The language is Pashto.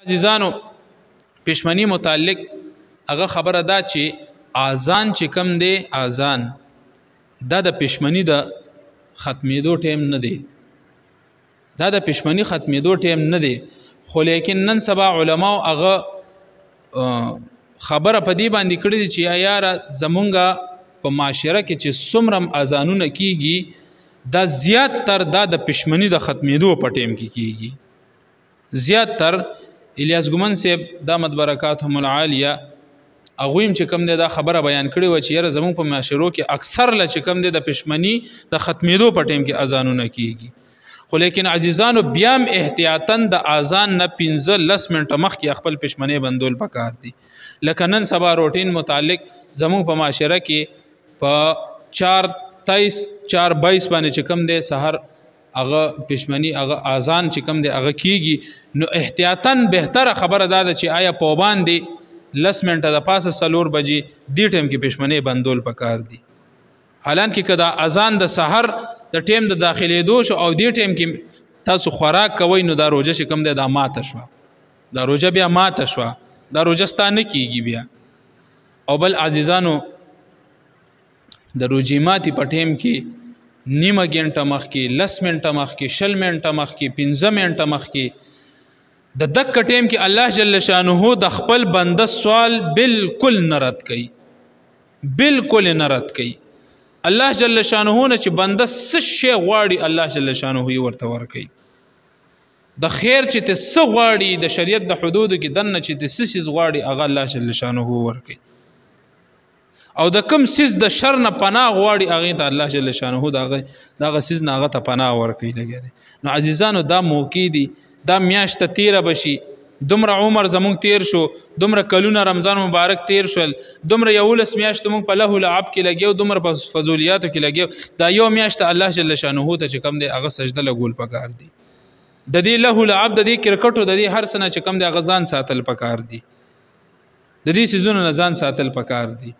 عزیزانو پښمنی متعلق هغه خبره دا چې اذان چې کم دی اذان دا د پښمنی د ختمېدو ټیم نه دی دا د پښمنی ختمېدو ټیم نه دی خو لیکن نن سبا علما هغه خبره په دې باندې کړی چې یار زمونږه په معاشره کې چې څومره اذانونه کیږي دا زیات تر دا د پښمنی د ختمېدو په ټیم کې کیږي زیات تر الیاس ګمن صاحب دامت برکاتهم العالیه اغویم چې کم دی دا خبره بیان کړی و چې یاره زمونږ په معاشرو کې اکثر له چې کم دی د پښمنی د ختمېدو په ټیم کې اذانونه کیږي خو لیکن عزیزانو بیا هم احتیاطاً د اذان نه 15-10 منټه مخکې خپل پښمنۍ بندول پکار دي لکه نن سبا روټین متعلق زمونږ په معاشره کې په 4:23 4:22 باندې چې کم دی سحر هغه پښمنی هغه اذان چې کم دی هغه کیږي نو احتیاطاً بهتره خبره دا ده چې آیا په باندې 10 منټه د پاسه 4 بجې دی ټیم کې پښمنۍ بندول پکار دي حالانکه کدا اذان د سحر د ټیم د داخلي شو او دی ټیم کې تاسو خوراک کوئ نو دا روزه چې کم دی دا ماته شو دا روزه بیا ماته شو دا روزه ستانه کیږي بیا او بل عزیزانو د روزي ماتي په ټیم کې نیمه ګنټه مخکې 10 منټه مخکې 20 منټه مخکې 15 منټه مخکې د دک ټیم کې الله جل شانه د خپل بنده سوال بالکل نرد کوي بالکل نرد کوي الله جل شانه نه چې بنده څه شی غواړي الله جل شانه یې ورته ورکوي د خیر چې ته څه غواړي د شریعت د حدودو کې دنه چې ته څه شی غواړي هغه الله جل شانه ورکوي او د کم سیز د شر نه پناه غواړي هغه ته الله جل شانه دغه سیز نه هغه ته پناه ورکوي لګي نو عزیزانو دا موقع دي دا میاشت 13 بشي دومره عمر زمونږ تیر شو دومره کلونه رمضان مبارک تیر شول دومره یولس میاشت مونږ په له لعب کې لګیو دومره په فضولیاتو کې لګیو دا یو میاشت الله جل شانه ته چې کم دی هغه سجده لګول پکار دي د دې له لعب د دې کرکټو د دې هر سنه چې کم دی غزان ساتل پکار دي د دې سيزونو نه ځان ساتل پکار دي